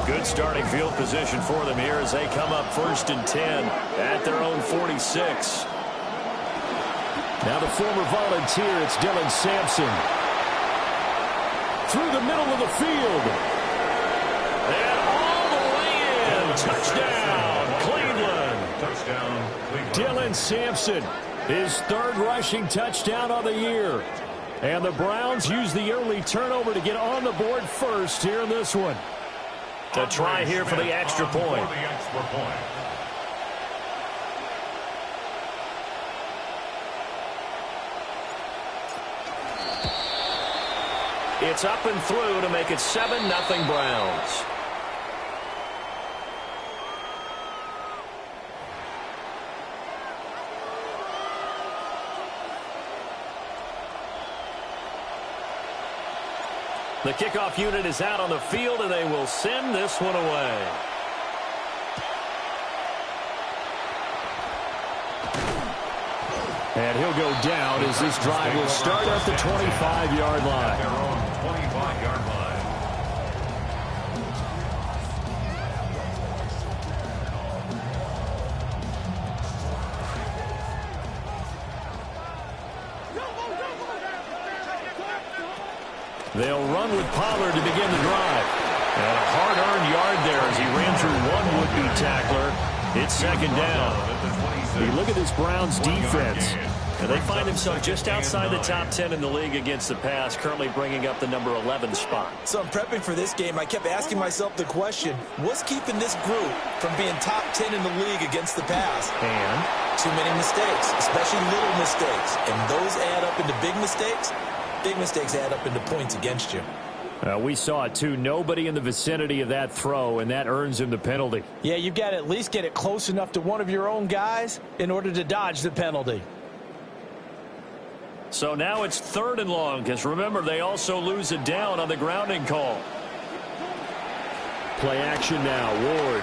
Good starting field position for them here as they come up 1st and 10 at their own 46. Now the former Volunteer, it's Dylan Sampson. Through the middle of the field. And all the way in. Touchdown, Cleveland. Touchdown, Cleveland. Dylan Sampson, his 3rd rushing touchdown of the year. And the Browns use the early turnover to get on the board first here in this one. To try here for the extra point. It's up and through to make it 7-0 Browns. The kickoff unit is out on the field, and they will send this one away. And he'll go down as this drive will start at the 25-yard line. Their own 25-yard line. They'll run with Pollard to begin the drive. And a hard-earned yard there as he ran through one would-be tackler. It's 2nd down. You look at this Browns defense. And they find themselves just outside the top 10 in the league against the pass, currently bringing up the number 11 spot. So I'm prepping for this game. I kept asking myself the question, what's keeping this group from being top 10 in the league against the pass? And too many mistakes, especially little mistakes. And those add up into big mistakes. Big mistakes add up into points against you. We saw it, too. Nobody in the vicinity of that throw, and that earns him the penalty. Yeah, you've got to at least get it close enough to one of your own guys in order to dodge the penalty. so now it's 3rd and long, because remember, they also lose it down on the grounding call. Play action now. Ward.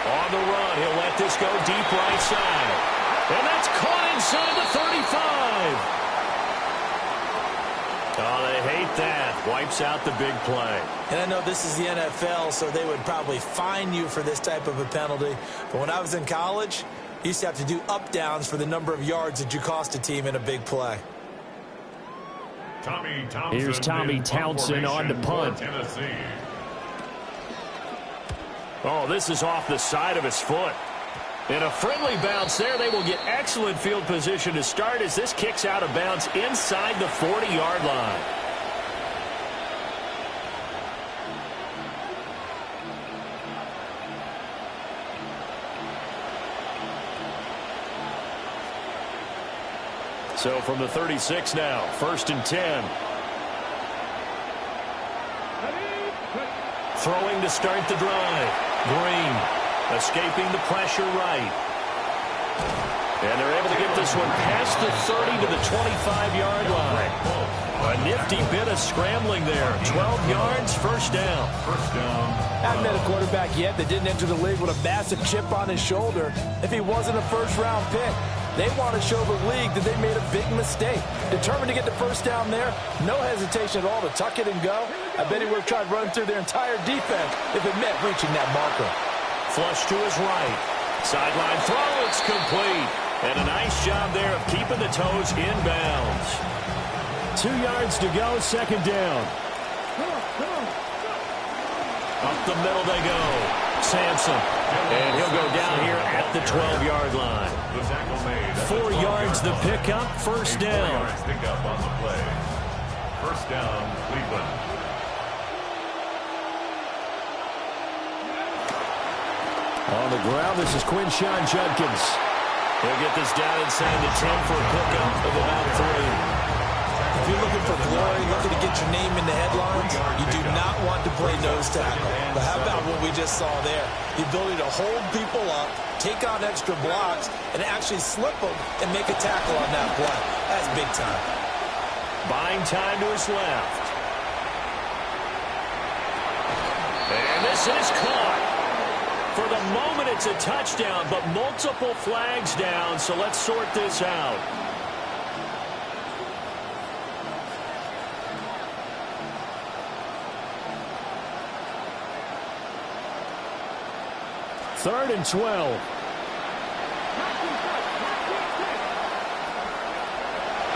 On the run, he'll let this go deep right side. And that's caught inside the 35. Oh, they hate that. Wipes out the big play. And I know this is the NFL, so they would probably fine you for this type of a penalty. But when I was in college, you used to have to do up-downs for the number of yards that you cost a team in a big play. Here's Tommy Townsend on to punt. Oh, this is off the side of his foot. And a friendly bounce there. They will get excellent field position to start as this kicks out of bounds inside the 40-yard line. So from the 36 now, 1st and 10. Throwing to start the drive. Green escaping the pressure right. And they're able to get this one past the 30 to the 25-yard line. A nifty bit of scrambling there. 12 yards, 1st down. I haven't met a quarterback yet that didn't enter the league with a massive chip on his shoulder if he wasn't a first-round pick. They want to show the league that they made a big mistake. Determined to get the 1st down there. No hesitation at all to tuck it and go. I bet he would have tried running through their entire defense if it meant reaching that marker. Flush to his right. Sideline throw, it's complete. And a nice job there of keeping the toes in bounds. 2 yards to go, 2nd down. Up the middle they go. Sampson. And he'll go down here at the 12-yard line. 4 yards the pickup, 1st down. Pickup on the play. 1st down, Cleveland. On the ground, this is Quinshon Judkins. He'll get this down inside the 10 for a pickup of about 3. If you're looking for glory, looking to get your name in the headlines, you do not want to play nose tackle. But how about what we just saw there? The ability to hold people up, take on extra blocks, and actually slip them and make a tackle on that play. That's big time. Buying time to his left. And this is caught. For the moment, it's a touchdown, but multiple flags down, so let's sort this out. 3rd and 12.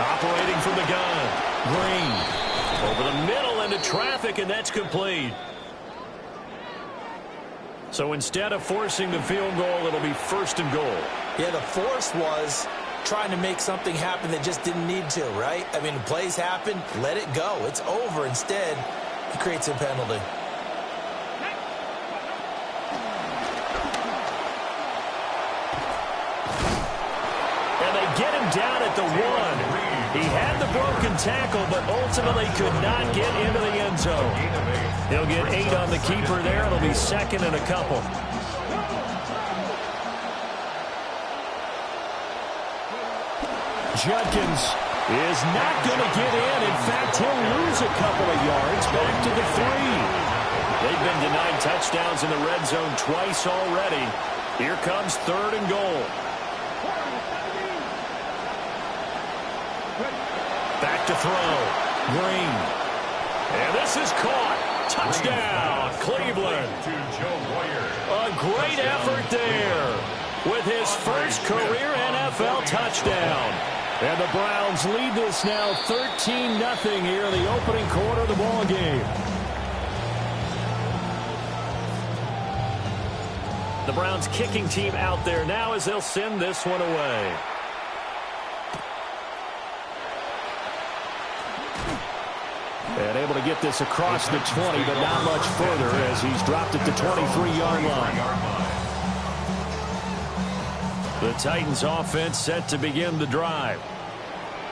Operating from the gun. Green. Over the middle into traffic, and that's complete. So instead of forcing the field goal, it'll be 1st and goal. Yeah, the force was trying to make something happen that just didn't need to, right? I mean, the plays happen, let it go. It's over. Instead, he creates a penalty. And they get him down at the 1. He had the broken tackle, but ultimately could not get into the end zone. He'll get 8 on the keeper there. It'll be 2nd and a couple. Judkins is not going to get in. In fact, he'll lose a couple of yards back to the 3. They've been denied touchdowns in the red zone twice already. Here comes 3rd and goal. Back to throw. Green. And this is caught. Touchdown, Cleveland. A great effort there with his first career NFL touchdown. And the Browns lead this now 13-0 here in the opening quarter of the ball game. The Browns kicking team out there now as they'll send this one away. And able to get this across the 20, but not much further as he's dropped at the 23-yard line. The Titans offense set to begin the drive.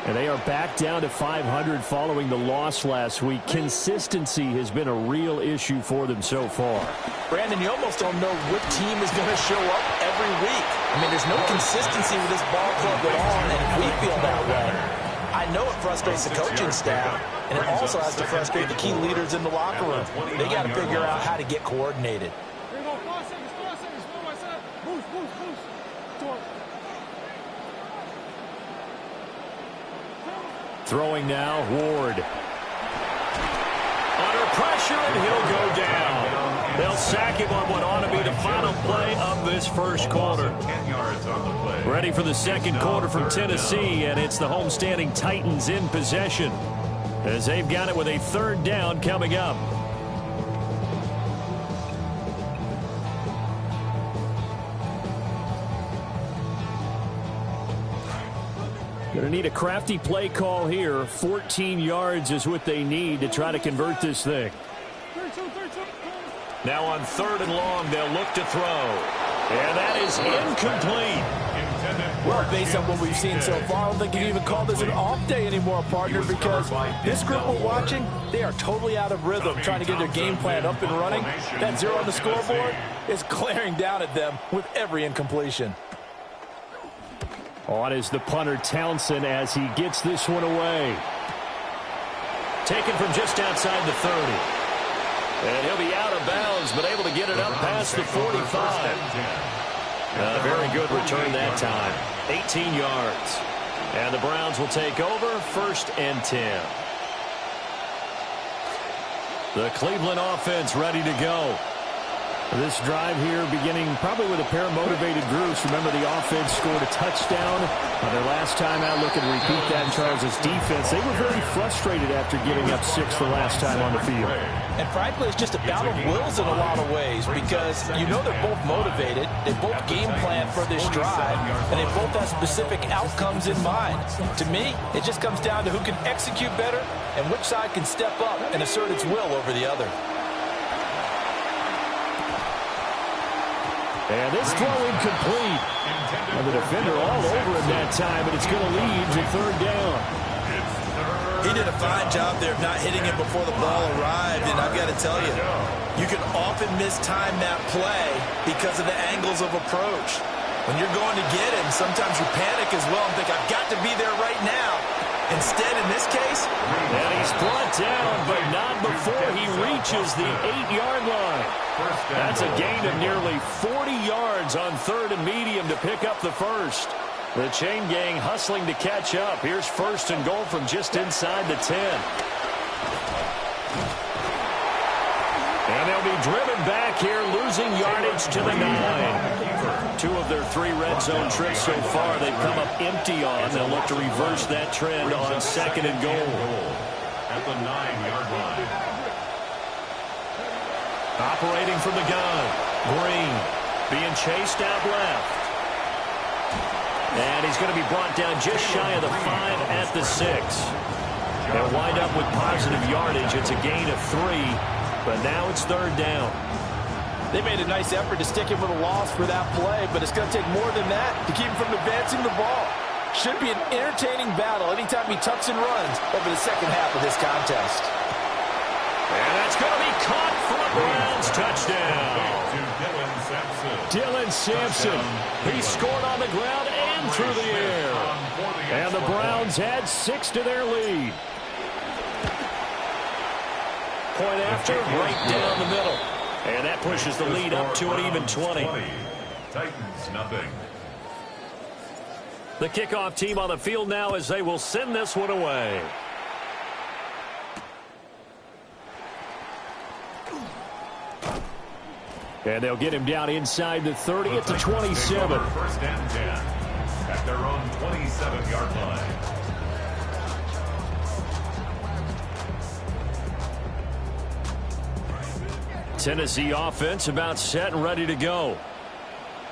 And they are back down to 500 following the loss last week. Consistency has been a real issue for them so far. Brandon, you almost don't know what team is going to show up every week. I mean, there's no consistency with this ball club at all, and we feel that way. I know it frustrates the coaching staff, and it also has to frustrate the key leaders in the locker room. They got to figure out how to get coordinated. Throwing now, Ward. Under pressure, and he'll go down. They'll sack him on what ought to be the final play of this first quarter. 10 yards on the play. Ready for the second quarter from Tennessee, and it's the homestanding Titans in possession as they've got it with a 3rd down coming up. Going to need a crafty play call here. 14 yards is what they need to try to convert this thing. Now on 3rd and long, they'll look to throw. And that is incomplete. Well, based on what we've seen so far, I don't think you can even call this an off day anymore, partner, because this group we're watching, they are totally out of rhythm, trying to get their game plan up and running. That 0 on the scoreboard is glaring down at them with every incompletion. On is the punter, Townsend, as he gets this one away. Taken from just outside the 30. And he'll be out of bounds, but able to get it up past the 45. A very good return that time. 18 yards. And the Browns will take over 1st and 10. The Cleveland offense ready to go. This drive here beginning probably with a pair of motivated groups. Remember, the offense scored a touchdown on their last time out. Looking to repeat that in Charles' defense. They were very frustrated after giving up 6 the last time on the field. And frankly, it's just a battle of wills in a lot of ways because you know they're both motivated. They both game plan for this drive, and they both have specific outcomes in mind. To me, it just comes down to who can execute better and which side can step up and assert its will over the other. And this throw incomplete. And the defender all over him that time, but it's going to lead to 3rd down. He did a fine job there of not hitting it before the ball arrived, and I've got to tell you, you can often mistime that play because of the angles of approach. When you're going to get him, sometimes you panic as well and think, I've got to be there right now. Instead, in this case, and he's brought down, but not before he reaches the 8-yard line. That's a gain of nearly 40 yards on 3rd and medium to pick up the first. The chain gang hustling to catch up. Here's 1st and goal from just inside the 10. And they'll be driven back here, losing yardage to the 9. 2 of their 3 red zone trips so far, they've come up empty on. They'll look to reverse that trend on 2nd and goal. At the 9-yard line. Operating from the gun, Green being chased out left. And he's going to be brought down just shy of the 5 at the 6. They'll wind up with positive yardage. It's a gain of 3, but now it's 3rd down. They made a nice effort to stick him with a loss for that play, but it's going to take more than that to keep him from advancing the ball. Should be an entertaining battle anytime he tucks and runs over the second half of this contest. And that's going to be caught for a Browns touchdown. Dylan Sampson. He scored on the ground and through the air. And the Browns add 6 to their lead. Point after, right down the middle. And that pushes the lead up to an even 20. Titans, nothing. The kickoff team on the field now as they will send this one away. And they'll get him down inside the 30 at the 27. 1st and 10 at their own 27-yard line. Tennessee offense about set and ready to go.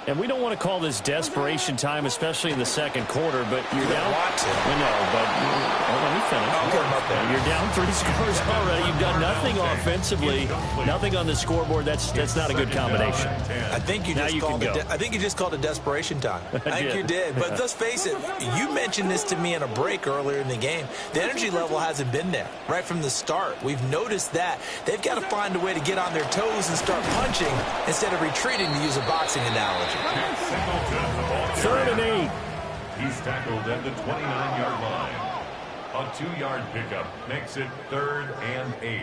And we don't want to call this desperation time, especially in the second quarter, but you're down. Want to. I know, but let me finish. You're down 3 scores already. You've done nothing offensively, nothing on the scoreboard. That's not a good combination. I think you just called it desperation time. I think you did. But let's face it, you mentioned this to me in a break earlier in the game. The energy level hasn't been there right from the start. We've noticed that. They've got to find a way to get on their toes and start punching instead of retreating, to use a boxing analogy. 3rd and 8. He's tackled at the 29-yard line. A 2-yard pickup makes it 3rd and 8.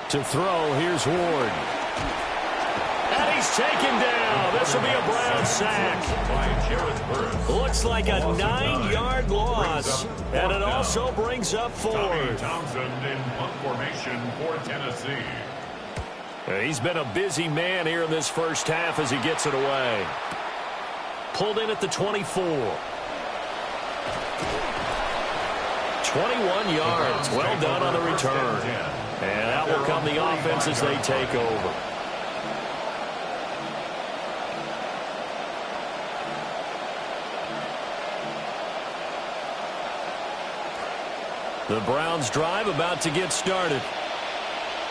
To throw, here's Ward. And he's taken down. This will be a Brown sack. Looks like a 9-yard loss. And it also brings up 4. Townsend in punt formation for Tennessee. He's been a busy man here in this first half as he gets it away. Pulled in at the 24. 21 yards. Well done on the return. And out will come the offense as they take over. The Browns drive about to get started.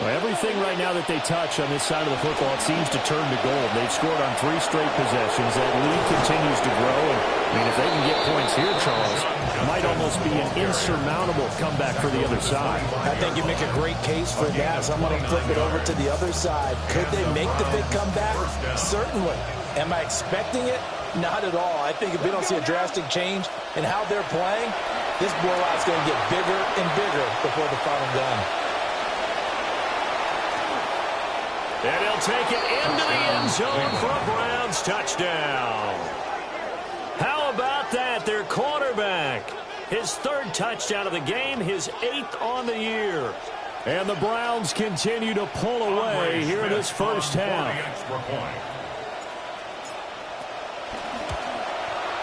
Well, everything right now that they touch on this side of the football, it seems to turn to gold. They've scored on 3 straight possessions. That lead continues to grow. And, I mean, if they can get points here, Charles, it might almost be an insurmountable comeback for the other side. I think you make a great case for that. So I'm going to flip it over to the other side. Could they make the big comeback? Certainly. Am I expecting it? Not at all. I think if we don't see a drastic change in how they're playing, this blowout's going to get bigger and bigger before the final gun. And he'll take it into the end zone for a Browns touchdown. How about that? Their quarterback. His 3rd touchdown of the game, his 8th on the year. And the Browns continue to pull away here in this first half.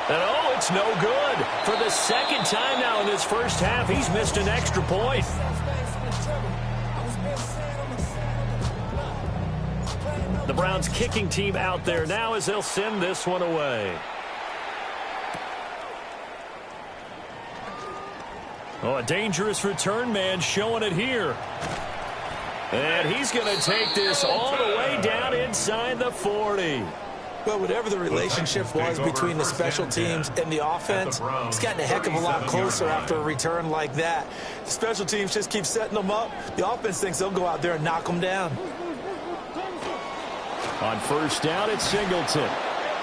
And oh, it's no good. For the 2nd time now in this first half, he's missed an extra point. The Browns kicking team out there now as they'll send this one away. Oh, a dangerous return man showing it here. And he's going to take this all the way down inside the 40. Well, whatever the relationship was between the special teams and the offense, it's gotten a heck of a lot closer after a return like that. The special teams just keep setting them up. The offense thinks they'll go out there and knock them down. On 1st down, it's Singleton.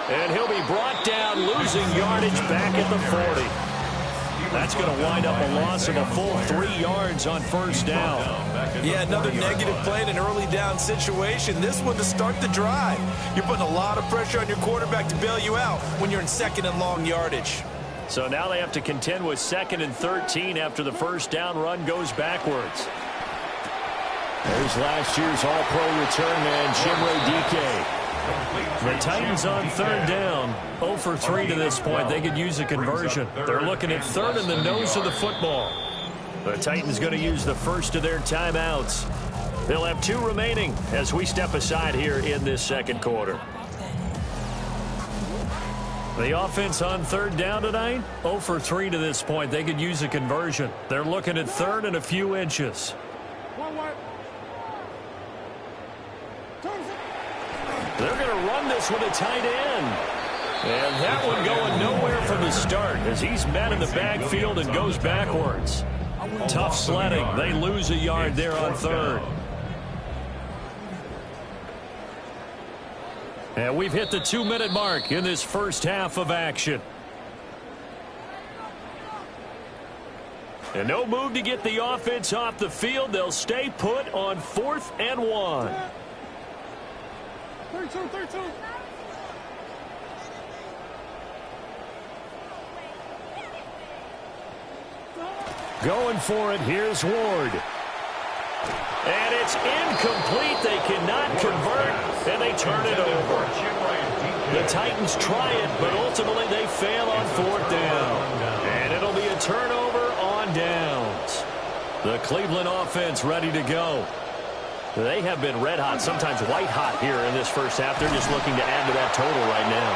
And he'll be brought down, losing yardage back at the 40. That's going to wind up a loss of a full 3 yards on 1st down. Yeah, another negative play in an early down situation. This one to start the drive. You're putting a lot of pressure on your quarterback to bail you out when you're in 2nd and long yardage. So now they have to contend with 2nd and 13 after the first down run goes backwards. There's last year's All-Pro return man, Chimere Dike. The Titans on 3rd down, 0 for 3 to this point. They could use a conversion. They're looking at 3rd in the nose of the football. The Titans going to use the first of their timeouts. They'll have 2 remaining as we step aside here in this second quarter. The offense on 3rd down tonight, 0 for 3 to this point. They could use a conversion. They're looking at 3rd and a few inches. They're going to run this with a tight end. And that one going nowhere from the start as he's met in the backfield and goes backwards. Tough sledding. They lose a yard there on 3rd. And we've hit the 2-minute mark in this first half of action. And no move to get the offense off the field. They'll stay put on 4th and 1. 32. Going for it. Here's Ward. And it's incomplete. They cannot convert, and they turn it over. The Titans try it, but ultimately they fail on 4th down. And it'll be a turnover on downs. The Cleveland offense ready to go. They have been red hot, sometimes white hot here in this first half. They're just looking to add to that total right now.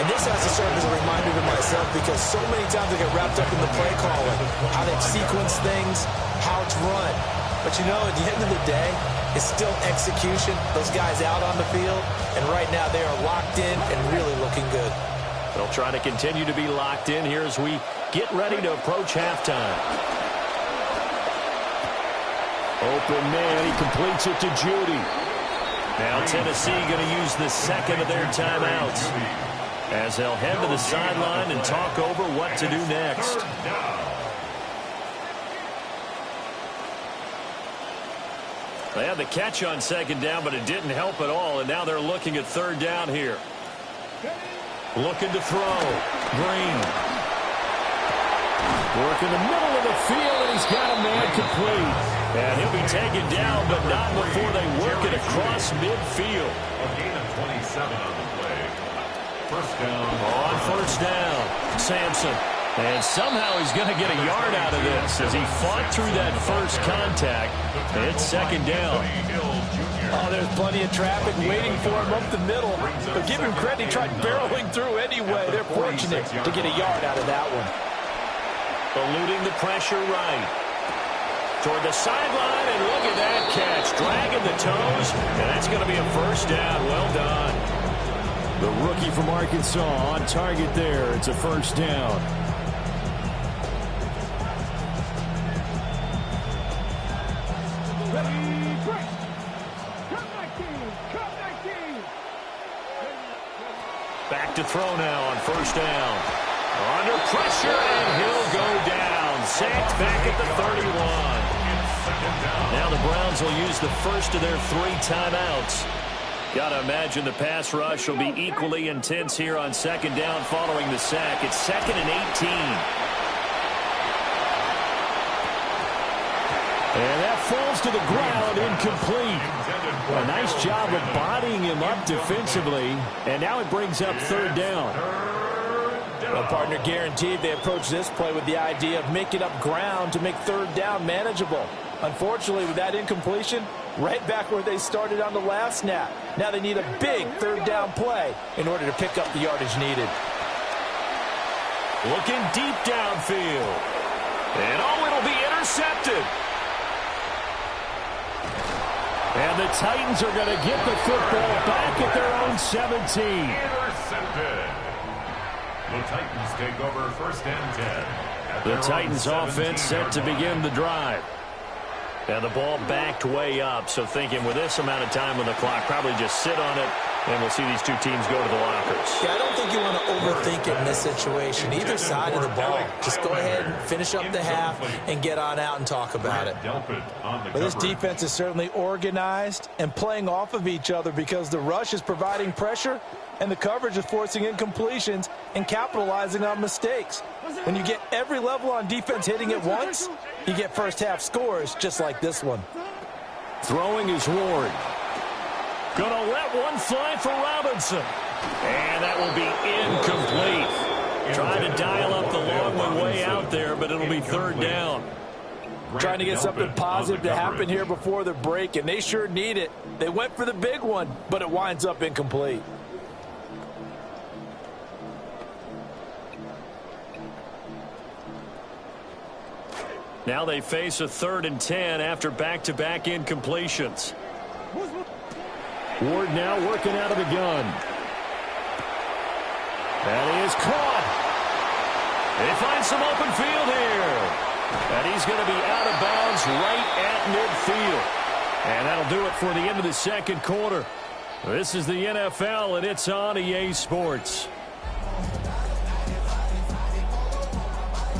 And this has to serve as a reminder to myself because so many times I get wrapped up in the play calling, how they sequence things, how it's run. But, you know, at the end of the day, it's still execution. Those guys out on the field, and right now they are locked in and really looking good. They'll try to continue to be locked in here as we get ready to approach halftime. Open man, he completes it to Judy. Now Tennessee going to use the second of their timeouts as they'll head to the sideline and talk over what to do next. They had the catch on 2nd down, but it didn't help at all, and now they're looking at 3rd down here. Looking to throw. Green. Work in the middle of the field, and he's got a man complete. And he'll be taken down, but not before they work it across midfield. A gain of 27 on the play. First down. On 1st down, Sampson. And somehow he's going to get a yard out of this as he fought through that first contact. It's 2nd down. Oh, there's plenty of traffic waiting for him up the middle. But give him credit, he tried barreling through anyway. They're fortunate to get a yard out of that one. Eluding the pressure right. Toward the sideline, and look at that catch. Dragging the toes, and that's going to be a first down. Well done. The rookie from Arkansas on target there. It's a first down. Back to throw now on 1st down. Under pressure, and he'll go down. Sacked back at the 31. Now the Browns will use the first of their 3 timeouts. Got to imagine the pass rush will be equally intense here on 2nd down following the sack. It's 2nd and 18. And that falls to the ground, incomplete. A nice job of bodying him up defensively. And now it brings up 3rd down. Well, partner, guaranteed they approach this play with the idea of making up ground to make 3rd down manageable. Unfortunately, with that incompletion, right back where they started on the last snap. Now they need a big 3rd down play in order to pick up the yardage needed. Looking deep downfield. And oh, it'll be intercepted. And the Titans are going to get the football back at their own 17. Intercepted. The Titans take over 1st and 10. The Titans offense set to begin the drive. And the ball backed way up, so thinking with this amount of time on the clock, probably just sit on it And we'll see these two teams go to the lockers. Yeah, I don't think you want to overthink it in this situation. Either side of the ball. Just go ahead and finish up the half and get on out and talk about it. But this defense is certainly organized and playing off of each other because the rush is providing pressure and the coverage is forcing incompletions and capitalizing on mistakes. When you get every level on defense hitting at once, you get first half scores just like this one. Throwing is Ward. Gonna let one fly for Robinson. And that will be incomplete. Trying to dial up the long one way out there, but it'll be third down. Trying to get something positive to happen here before the break, and they sure need it. They went for the big one, but it winds up incomplete. Now they face a 3rd and 10 after back-to-back incompletions. Ward now working out of the gun. That is caught. They find some open field here. And he's going to be out of bounds right at midfield. And that'll do it for the end of the second quarter. This is the NFL, and it's on EA Sports.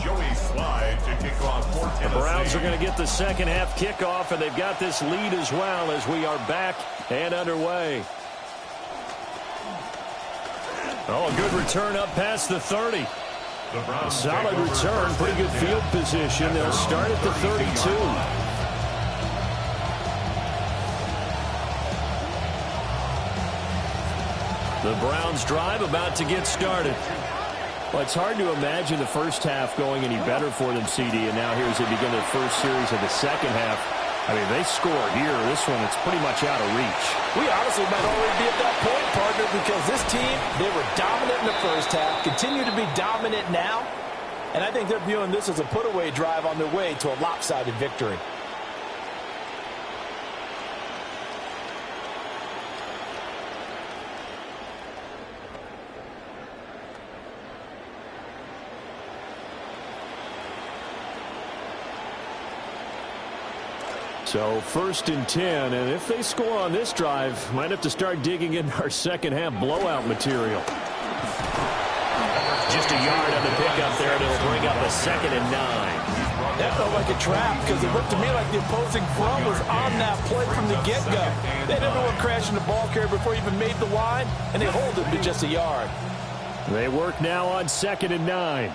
Joey Slye to kick off for Tennessee. The Browns are going to get the second half kickoff, and they've got this lead as well as we are back and underway. Oh, a good return up past the 30. A solid return, pretty good field position. They'll start at the 32. The Browns drive about to get started. Well, it's hard to imagine the first half going any better for them, CD, and now here as they begin their first series of the second half. I mean, they score here. This one, it's pretty much out of reach. We honestly might already be at that point, partner, because this team, they were dominant in the first half, continue to be dominant now, and I think they're viewing this as a put-away drive on their way to a lopsided victory. So 1st and 10, and if they score on this drive, might have to start digging in our second half blowout material. Just a yard on the pickup there, and it'll bring up a 2nd and 9. That felt like a trap because it looked to me like the opposing front was on that play from the get-go. They didn't want to crash in the ball carrier before he even made the line, and they hold him to just a yard. They work now on 2nd and 9.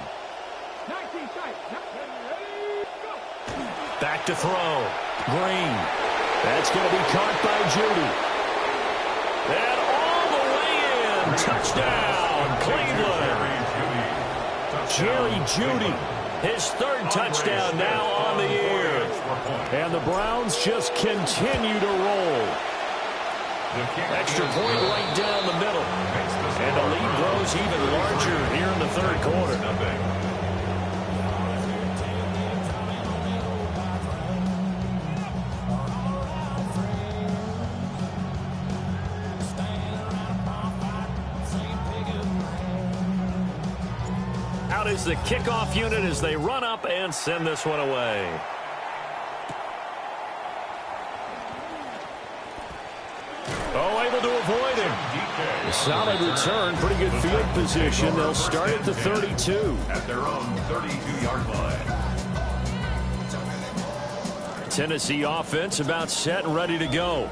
Back to throw. Green. That's going to be caught by Judy. And all the way in. Touchdown, Cleveland. Jerry Judy. His 3rd touchdown now on the year. And the Browns just continue to roll. Extra point right down the middle. And the lead grows even larger here in the 3rd quarter. Out is the kickoff unit as they run up and send this one away. Oh, able to avoid him. A solid return, pretty good field position. They'll start at the 32. At their own 32-yard line. Tennessee offense about set and ready to go.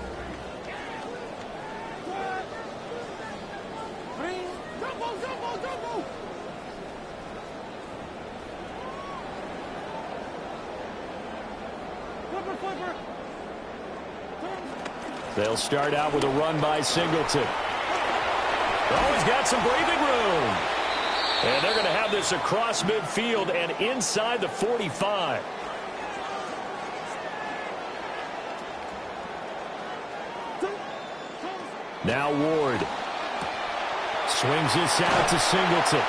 They'll start out with a run by Singleton. Oh, he's got some breathing room. And they're going to have this across midfield and inside the 45. Now Ward. Swings this out to Singleton.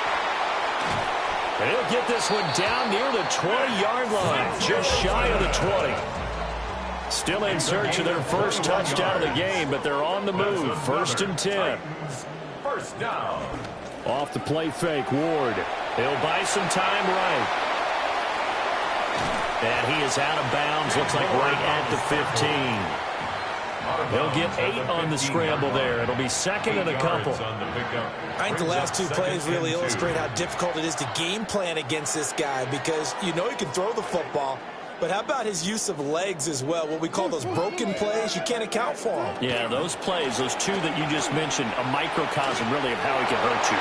And he'll get this one down near the 20-yard line, just shy of the 20. Still in search of their first touchdown of the game, but they're on the move. 1st and 10. First down. Off the play fake, Ward. He'll buy some time right. And he is out of bounds, looks like right at the 15. They'll get 8 on the scramble there. It'll be second and a couple. I think the last 2 plays really illustrate how difficult it is to game plan against this guy, because you know he can throw the football, but how about his use of legs as well? What we call those broken plays, you can't account for them. Yeah, those plays, those 2 that you just mentioned, a microcosm really of how he can hurt you.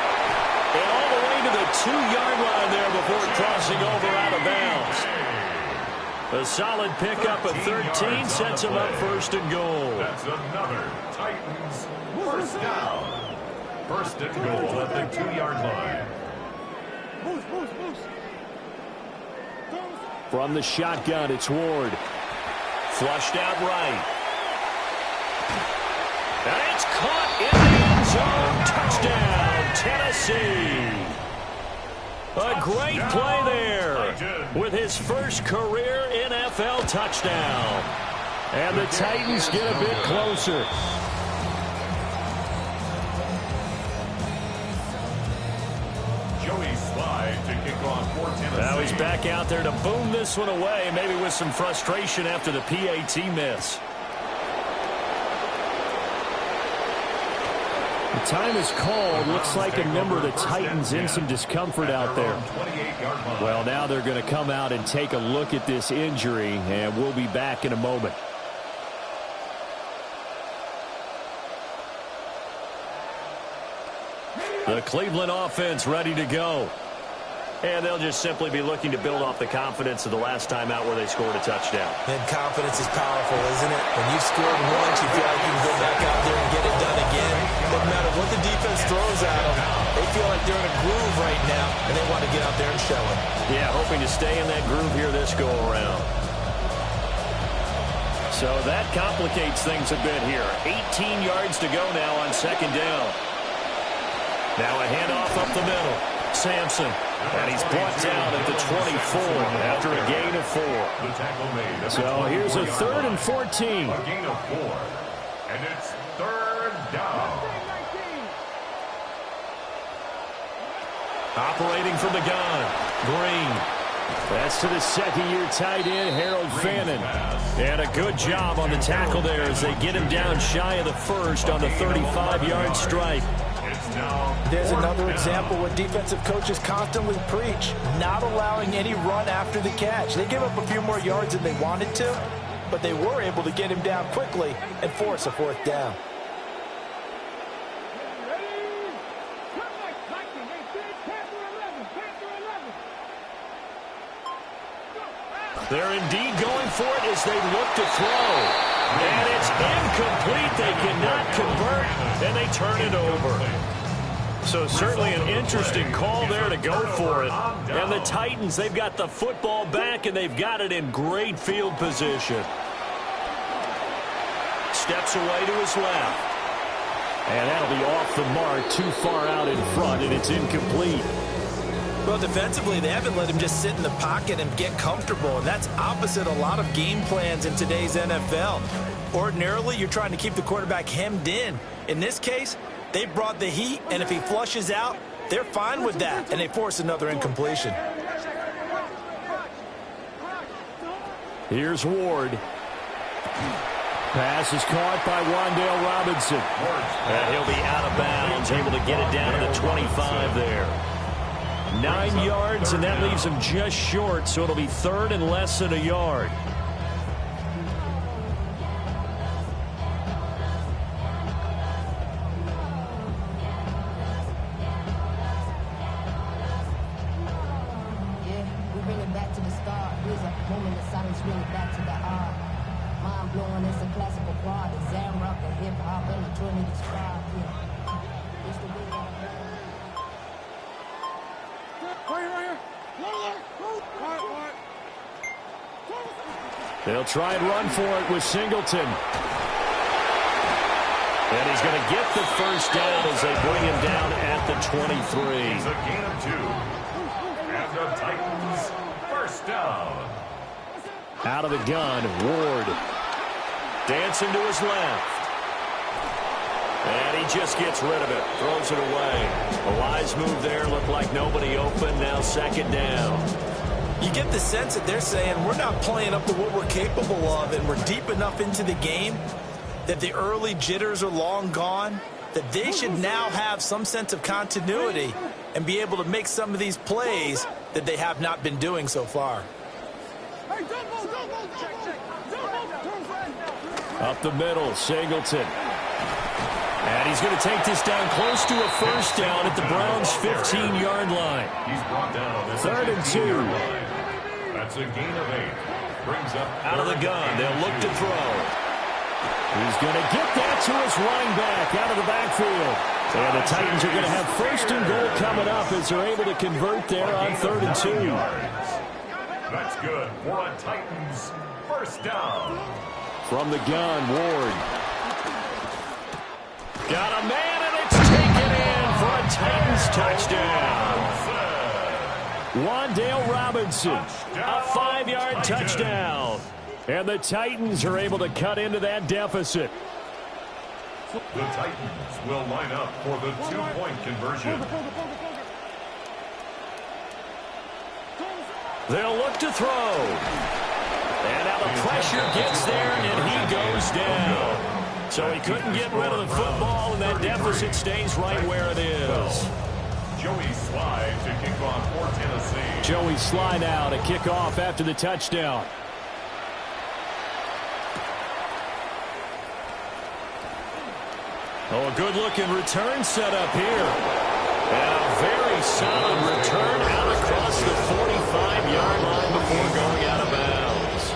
And all the way to the 2-yard line there before crossing over out of bounds. A solid pickup at 13 sets him up first and goal. That's another Titans first down. First and goal at the 2-yard line. From the shotgun, it's Ward. Flushed out right. And it's caught in the end zone. Touchdown, Tennessee. A great play there with his first career NFL touchdown. And the Titans get a bit closer. Joey Slye to kick off for Tennessee. Now he's back out there to boom this one away, maybe with some frustration after the PAT miss. The time is called. Looks like a member of the Titans in some discomfort out there. Well, now they're going to come out and take a look at this injury, and we'll be back in a moment. The Cleveland offense ready to go. And they'll just simply be looking to build off the confidence of the last time out where they scored a touchdown. And confidence is powerful, isn't it? When you've scored once, you feel like you can go back out there and get it done again. Doesn't matter what the defense throws at them. They feel like they're in a groove right now, and they want to get out there and show it. Yeah, hoping to stay in that groove here this go-around. So that complicates things a bit here. 18 yards to go now on second down. Now a handoff up the middle. Sampson, and he's brought down at the 24 after a gain of 4. The tackle made. So here's a 3rd and 14. A gain of 4. And it's 3rd down. Operating from the gun, Green. That's to the second-year tight end, Harold Fannin. And a good job on the tackle there as they get him down shy of the first on the 35-yard strike. There's another example what defensive coaches constantly preach, not allowing any run after the catch. They give up a few more yards than they wanted to, but they were able to get him down quickly and force a 4th down. They're indeed going for it as they look to throw. And it's incomplete. They cannot convert, and they turn it over. So certainly an interesting call there to go for it. And the Titans, they've got the football back, and they've got it in great field position. Steps away to his left. And that'll be off the mark, too far out in front, and it's incomplete. Well, defensively, they haven't let him just sit in the pocket and get comfortable, and that's opposite a lot of game plans in today's NFL. Ordinarily, you're trying to keep the quarterback hemmed in. In this case, they brought the heat, and if he flushes out, they're fine with that, and they force another incompletion. Here's Ward. Pass is caught by Wan'Dale Robinson. And he'll be out of bounds, able to get it down to the 25 there. 9 yards, and that leaves him just short, so it'll be 3rd and less than a yard. They'll try and run for it with Singleton. And he's going to get the first down as they bring him down at the 23. It's a gain of 2. And the Titans first down. Out of the gun, Ward. Dancing to his left. And he just gets rid of it. Throws it away. A wise move there. Looked like nobody open. Now 2nd down. You get the sense that they're saying we're not playing up to what we're capable of, and we're deep enough into the game that the early jitters are long gone, that they should now have some sense of continuity and be able to make some of these plays that they have not been doing so far. Up the middle, Singleton. And he's going to take this down close to a first down at the Browns' 15-yard line. He's brought down at the 3rd and 2. line. That's a gain of 8. Brings up out of the gun. They'll look to throw. He's going to get that to his running back out of the backfield. And the Titans are going to have 1st and goal coming up as they're able to convert there on 3rd and 2. That's good for a Titans 1st down. From the gun, Ward. Got a man, and it's taken in for a Titans touchdown. Wan'Dale Robinson, a 5-yard touchdown. And the Titans are able to cut into that deficit. The Titans will line up for the 2-point conversion. They'll look to throw. And now the pressure gets there, and he goes down. So he couldn't get rid of the football, and that deficit stays right where it is. Joey Slye to kick off for Tennessee. Joey Slye now to kick off after the touchdown. Oh, a good-looking return set up here. And a very solid return out across the 45-yard line before going out of bounds.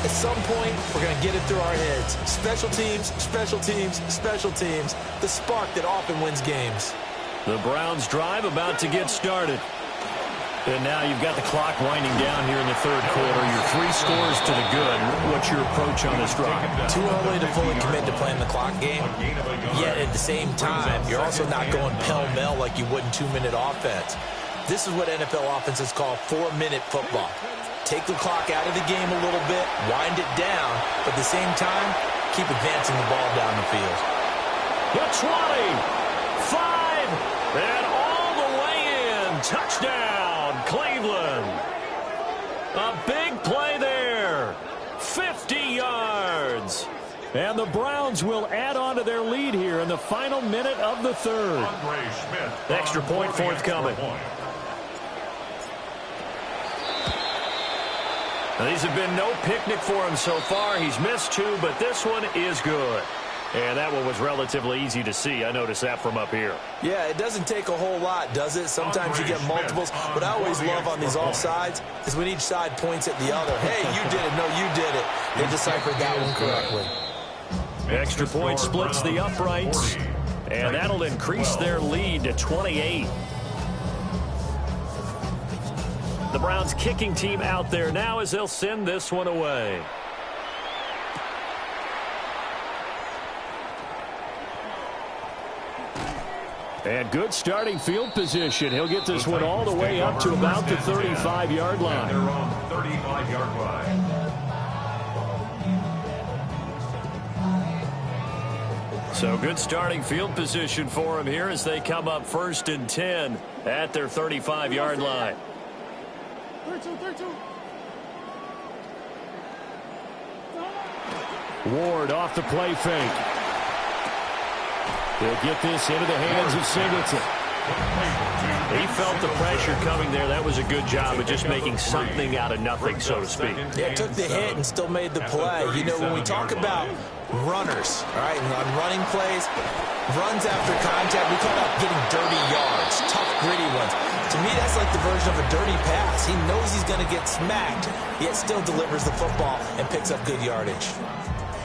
At some point, we're going to get it through our heads. Special teams, special teams, special teams. The spark that often wins games. The Browns drive about to get started. And now you've got the clock winding down here in the 3rd quarter. You're 3 scores to the good. What's your approach on this drive? Too early to fully commit to playing the clock game. Yet at the same time, you're also not going pell-mell like you would in 2-minute offense. This is what NFL offenses call 4-minute football. Take the clock out of the game a little bit, wind it down, but at the same time, keep advancing the ball down the field. The 20, 5, and all the way in. Touchdown, Cleveland. A big play there. 50 yards. And the Browns will add on to their lead here in the final minute of the 3rd. Andre Smith. Extra point forthcoming. Now, these have been no picnic for him so far. He's missed 2, but this one is good. And that one was relatively easy to see. I noticed that from up here. Yeah, it doesn't take a whole lot, does it? Sometimes you get multiples. What I always love on these offsides is when each side points at the other. Hey, you did it. No, you did it. They deciphered that one correctly. Extra point splits the uprights. And that'll increase their lead to 28. The Browns kicking team out there now as they'll send this one away. And good starting field position. He'll get this one all the way up to about the 35-yard line. Their own 35-yard line. So good starting field position for them here as they come up 1st and 10 at their 35-yard line. Ward off the play fake. They'll get this into the hands of Singleton. He felt the pressure coming there. That was a good job of just making something out of nothing, so to speak. Yeah, took the hit and still made the play. You know, when we talk about runners, all right, and on running plays, runs after contact, we call that getting dirty yards, tough, gritty ones. To me, that's like the version of a dirty pass. He knows he's going to get smacked, yet still delivers the football and picks up good yardage.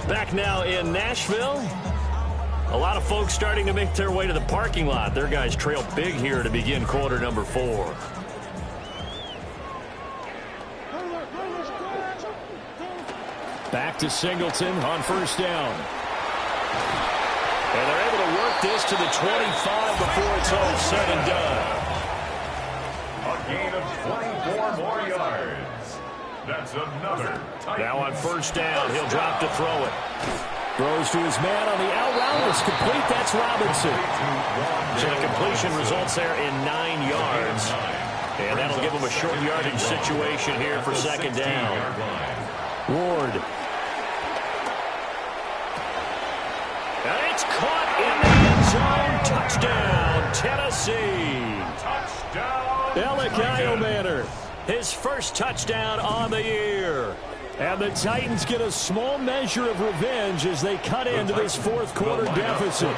Back now in Nashville. A lot of folks starting to make their way to the parking lot. Their guys trail big here to begin quarter number 4. Back to Singleton on 1st down. And they're able to work this to the 25 before it's all said and done. A gain of 24 more yards. That's another Titans. Now on 1st down, he'll drop to throw it. Throws to his man on the out route. It's complete. That's Robinson. So the completion results there in 9 yards. And that'll give him a short yardage situation here for 2nd down. Ward. It's caught in the end zone. Touchdown, Tennessee. Touchdown. Alec Iomanner, his first touchdown on the year. And the Titans get a small measure of revenge as they cut into this fourth quarter deficit.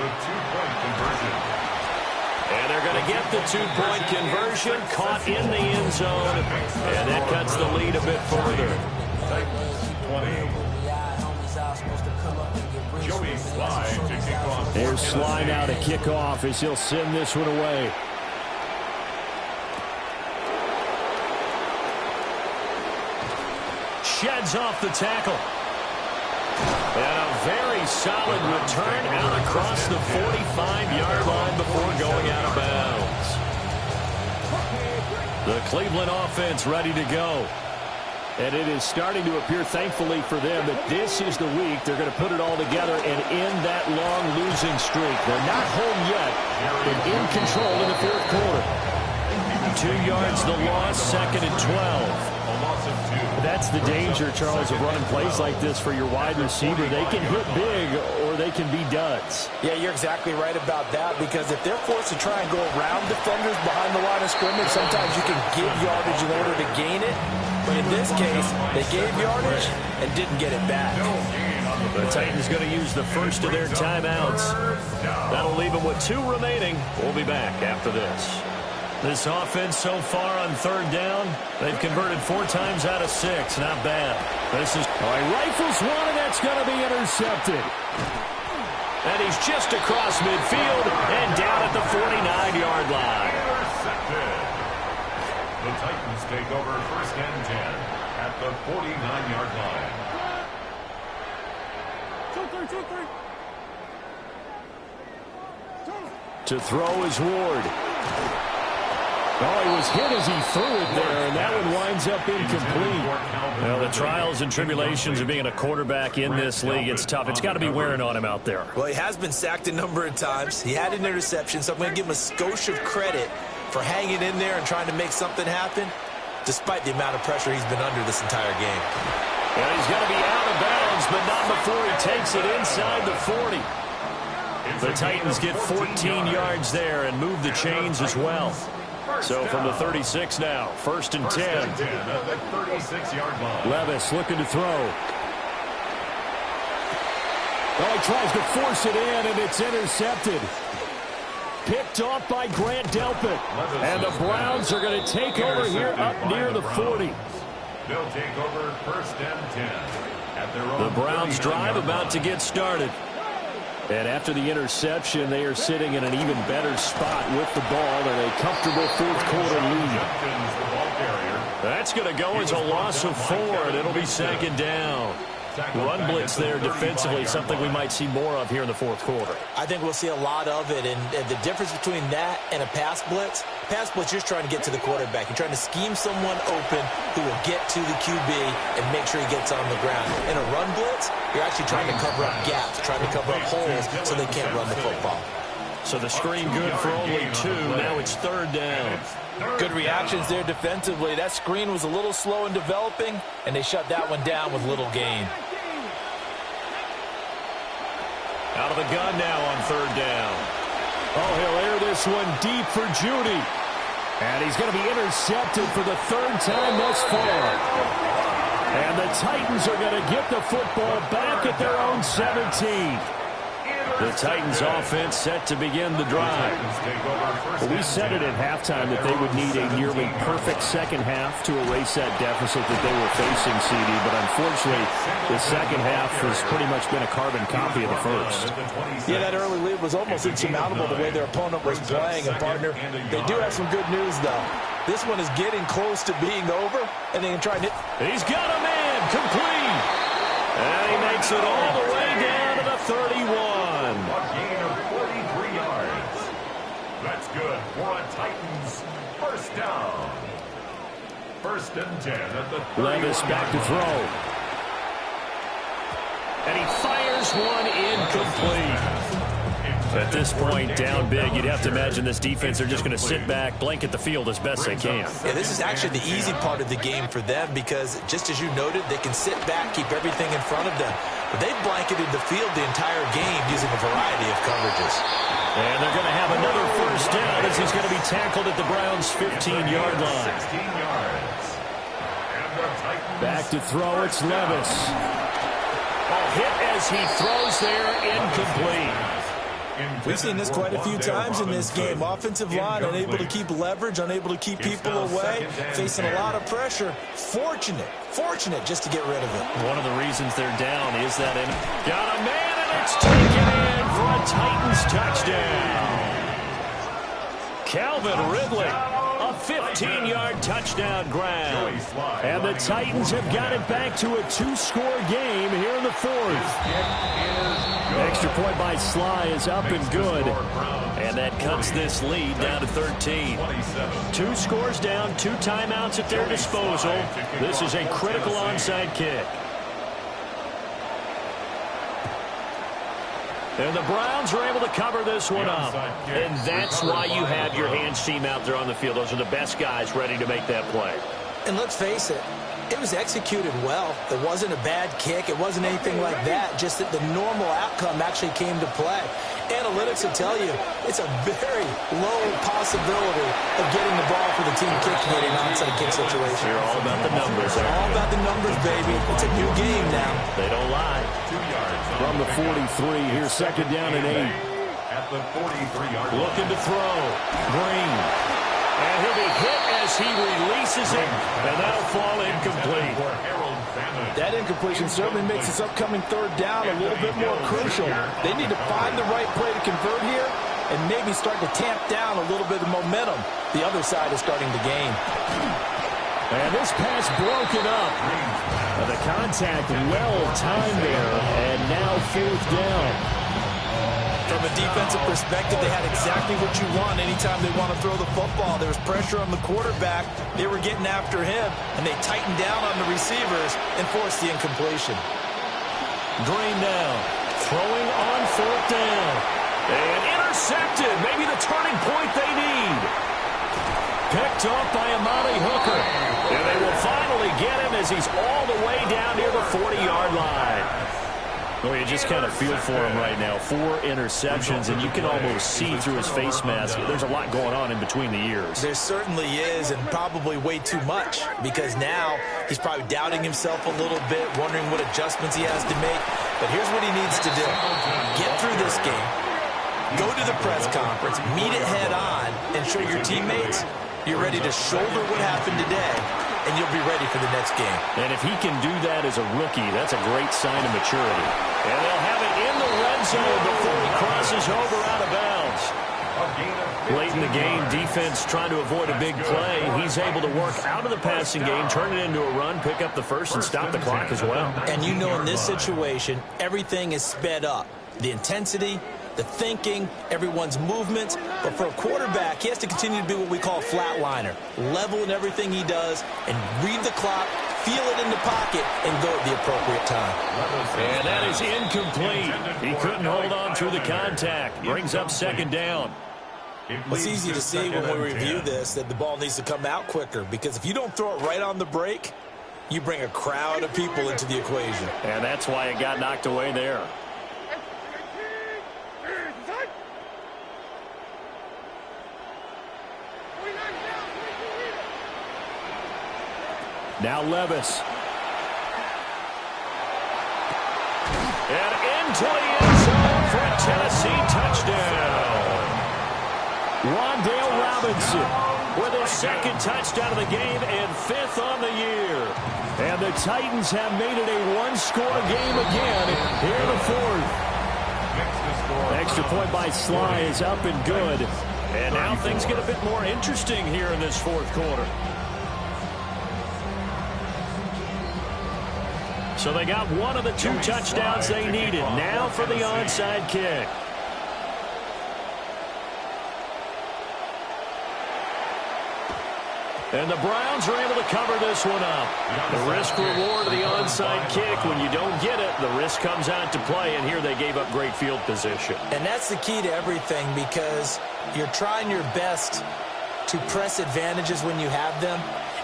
And they're going to get the two-point conversion, caught in the end zone, and that cuts the lead a bit further. Joey Slye to kick off. There's Slye now to kick off as he'll send this one away. Sheds off the tackle. And a very solid return out across the 45-yard line before going out of bounds. The Cleveland offense ready to go. And it is starting to appear, thankfully for them, that this is the week they're going to put it all together and end that long losing streak. They're not home yet, but in control in the fourth quarter. 2 yards the loss, 2nd and 12. That's the danger, Charles, of running plays like this for your wide receiver. They can hit big or they can be duds. Yeah, you're exactly right about that, because if they're forced to try and go around defenders behind the line of scrimmage, sometimes you can give yardage in order to gain it. But in this case, they gave yardage and didn't get it back. The Titans going to use the first of their timeouts. That'll leave them with 2 remaining. We'll be back after this. This offense so far on 3rd down, they've converted 4 times out of 6. Not bad. This is rifles one, and that's going to be intercepted. And he's just across midfield and down at the 49-yard line. Intercepted. The Titans take over 1st and 10 at the 49-yard line. To throw is Ward. Oh, he was hit as he threw it there, and that one winds up incomplete. Well, the trials and tribulations of being a quarterback in this league, it's tough. It's got to be wearing on him out there. Well, he has been sacked a number of times. He had an interception, so I'm going to give him a skosh of credit for hanging in there and trying to make something happen, despite the amount of pressure he's been under this entire game. Well, he's got to be out of bounds, but not before he takes it inside the 40. The Titans get 14 yards there and move the chains as well. So from the 36 now, 1st and 10. At the 36-yard line. Levis looking to throw. Oh, he tries to force it in, and it's intercepted. Picked off by Grant Delpit. And the Browns are going to take over here up near the 40. They'll take over 1st and 10 at their own. The Browns drive about to get started. And after the interception, they are sitting in an even better spot with the ball and a comfortable fourth quarter lead. That's going to go as a loss of 4, and it'll be 2nd down. Run blitz there defensively, something we might see more of here in the fourth quarter. I think we'll see a lot of it, and the difference between that and a pass blitz, you're just trying to get to the quarterback. You're trying to scheme someone open who will get to the QB and make sure he gets on the ground. In a run blitz, you're actually trying to cover up gaps, trying to cover up holes so they can't run the football. So the screen good for only 2. Now it's 3rd down. Good reactions there defensively. That screen was a little slow in developing, and they shut that one down with little gain. Out of the gun now on 3rd down. Oh, he'll air this one deep for Judy. And he's going to be intercepted for the 3rd time thus far. And the Titans are going to get the football back at their own 17. The Titans offense set to begin the drive. Well, we said it at halftime that they would need a nearly perfect second half to erase that deficit that they were facing, CD. But unfortunately, the second half has pretty much been a carbon copy of the first. Yeah, that early lead was almost insurmountable the way their opponent was playing. And, partner, they do have some good news, though. This one is getting close to being over, and they can try to... He's got a man complete. And he makes it all the way down to the 31. A gain of 43 yards. That's good for a Titans 1st down. 1st and 10 at the Levis back to throw. And he fires one incomplete. At this point, down big, you'd have to imagine this defense are just going to sit back, blanket the field as best they can. Yeah, this is actually the easy part of the game for them because, just as you noted, they can sit back, keep everything in front of them. But they've blanketed the field the entire game using a variety of coverages. And they're going to have another first down as he's going to be tackled at the Browns' 15-yard line. 16 yards. And the Titans. Back to throw, it's Levis. A hit as he throws there, incomplete. We've seen this quite a few times in this game. Offensive line unable to keep leverage, unable to keep people away, facing a lot of pressure. Fortunate just to get rid of it. One of the reasons they're down is that got a man, and it's taken in for a Titans touchdown. Calvin Ridley, a 15-yard touchdown grab. And the Titans have got it back to a 2-score game here in the fourth. Extra point by Sly is up and good. And that cuts this lead down to 13. 2 scores down, 2 timeouts at their disposal. This is a critical onside kick. And the Browns are able to cover this one up. And that's why you have your hands team out there on the field. Those are the best guys ready to make that play. And let's face it, it was executed well. It wasn't a bad kick. It wasn't anything like that. Just that the normal outcome actually came to play. Analytics will tell you it's a very low possibility of getting the ball for the team kicking it in an onside kick situation. You're all about the numbers. It's all about the numbers, baby. It's a new game now. They don't lie. 2 yards from the 43. Here's second down and 8. At the 43-yard line. Looking to throw. Green. And he'll be hit as he releases it. And that'll fall incomplete. That incompletion certainly makes this upcoming third down a little bit more crucial. They need to find the right play to convert here and maybe start to tamp down a little bit of momentum. The other side is starting to gain. And this pass broken up. The contact well timed there. And now fourth down. From a defensive perspective, they had exactly what you want anytime they want to throw the football. There was pressure on the quarterback. They were getting after him, and they tightened down on the receivers and forced the incompletion. Green now, throwing on fourth down. And intercepted, maybe the turning point they need. Picked off by Amani Hooker. And they will finally get him as he's all the way down near the 40-yard line. Well, you just kind of feel for him right now. 4 interceptions, and you can almost see through his face mask. There's a lot going on in between the ears. There certainly is, and probably way too much, because now he's probably doubting himself a little bit, wondering what adjustments he has to make. But here's what he needs to do. Get through this game. Go to the press conference, meet it head on, and show your teammates you're ready to shoulder what happened today, and you'll be ready for the next game. And if he can do that as a rookie, that's a great sign of maturity. And they'll have it in the red zone before he crosses over out of bounds. Late in the game, defense trying to avoid a big play. He's able to work out of the passing game, turn it into a run, pick up the first, and stop the clock as well. And you know in this situation, everything is sped up. The intensity, the thinking, everyone's movements. But for a quarterback, he has to continue to be what we call a flatliner. Level in everything he does and read the clock, feel it in the pocket, and go at the appropriate time. And that is incomplete. He couldn't hold on through the contact. Brings up second down. It's easy to see when we review this that the ball needs to come out quicker, because if you don't throw it right on the break, you bring a crowd of people into the equation. And that's why it got knocked away there. Now Levis. And into the end zone for a Tennessee touchdown. Wan'Dale Robinson with his second touchdown of the game and 5th on the year. And the Titans have made it a 1-score game again here in the 4th. Extra point by Sly is up and good. And now things get a bit more interesting here in this 4th quarter. So they got one of the 2 touchdowns they needed. Now for the onside kick. And the Browns are able to cover this one up. The risk-reward of the onside kick, when you don't get it, the risk comes out to play, and here they gave up great field position. And that's the key to everything, because you're trying your best to press advantages when you have them,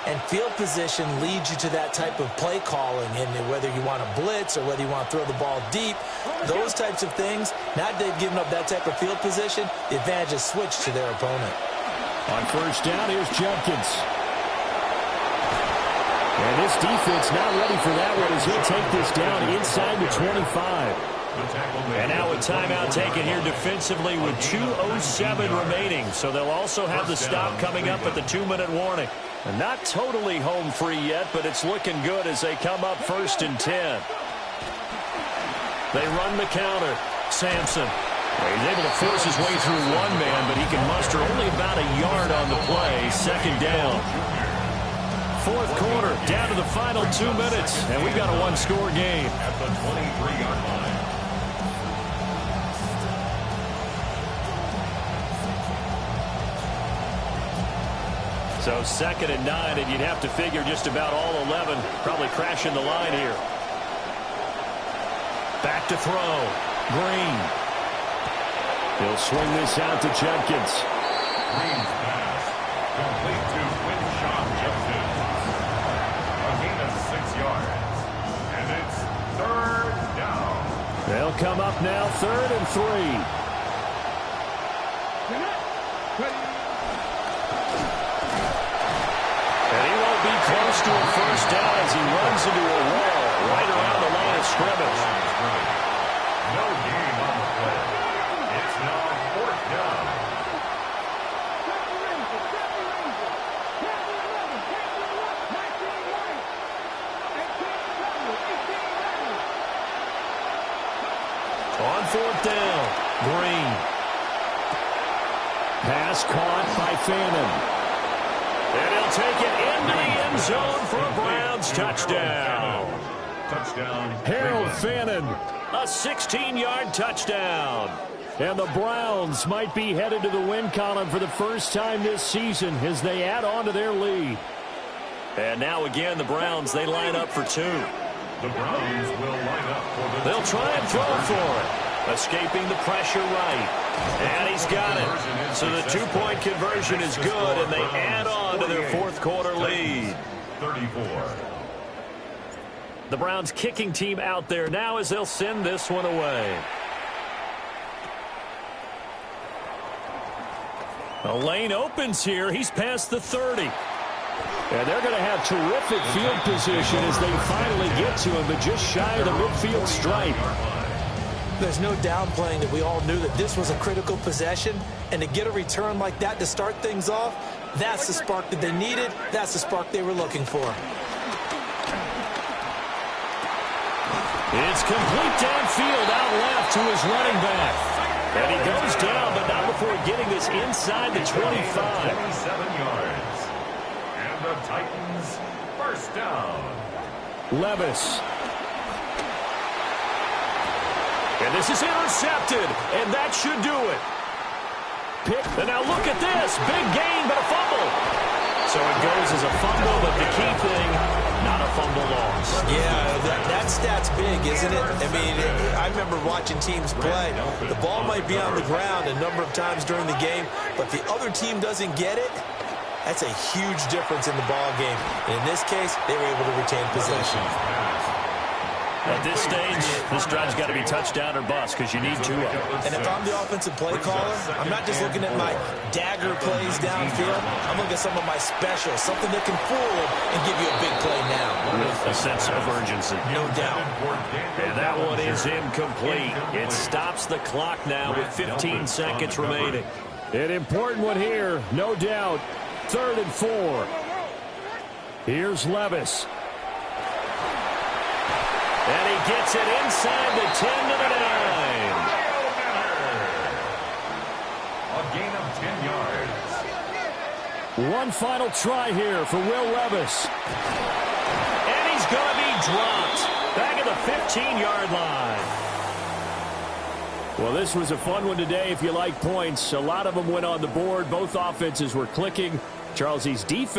and field position leads you to that type of play calling, and whether you want to blitz or whether you want to throw the ball deep, those types of things, now that they've given up that type of field position, the advantage is switched to their opponent. On first down, here's Jenkins. And this defense not ready for that one as he'll take this down inside the 25. And now a timeout taken here defensively with 2:07 remaining. So they'll also have the stop coming up at the 2-minute warning. And not totally home free yet, but it's looking good as they come up 1st and 10. They run the counter. Sampson. He's able to force his way through one man, but he can muster only about a yard on the play. 2nd down. 4th quarter, down to the final 2 minutes, and we've got a one-score game. At the 23-yard line. So 2nd and 9, and you'd have to figure just about all 11 probably crashing the line here. Back to throw. Green. He'll swing this out to Jenkins. Green's pass. Complete to Quinshon Judkins. A gain of 6 yards. And it's 3rd down. They'll come up now 3rd and 3. And he won't be close to a first down as he runs into a wall right around the line of scrimmage. No gain on the play. It's now 4th down. On 4th down, Green. Pass caught by Fannin. And he'll take it into the end zone for a Browns touchdown. Touchdown. Harold Fannin. A 16-yard touchdown. And the Browns might be headed to the win column for the first time this season as they add on to their lead. And now again, the Browns, they line up for 2. The Browns will line up for the... They'll try and throw for it. Escaping the pressure right. And he's got it. So the 2-point conversion is good, and they add on to their 4th quarter lead. 34. The Browns kicking team out there now as they'll send this one away. A lane opens here. He's past the 30. And they're going to have terrific field position as they finally get to him, but just shy of the midfield stripe. There's no downplaying that we all knew that this was a critical possession, and to get a return like that to start things off, that's the spark that they needed. That's the spark they were looking for. It's complete downfield out left to his running back. And he goes down, but not before getting this inside the 25. 27 yards. And the Titans, 1st down. Levis. And this is intercepted, and that should do it. And now look at this. Big gain, but a fumble. So it goes as a fumble, but the key thing, not a fumble loss. Yeah, that stat's big, isn't it? I mean, I remember watching teams play. The ball might be on the ground a number of times during the game, but the other team doesn't get it. That's a huge difference in the ball game. And in this case, they were able to retain possession. At this stage, this drive's got to be touchdown or bust because you need 2 of them. And if I'm the offensive play caller, I'm not just looking at my dagger plays downfield. I'm looking at some of my specials, something that can fool and give you a big play now. With a sense of urgency. No doubt. And that one is incomplete. It stops the clock now with 15 seconds remaining. An important one here, no doubt. 3rd and 4. Here's Levis. And he gets it inside the 10 to the 9. A gain of 10 yards. One final try here for Will Levis. And he's going to be dropped back at the 15-yard line. Well, this was a fun one today if you like points. A lot of them went on the board. Both offenses were clicking. Charles, these defense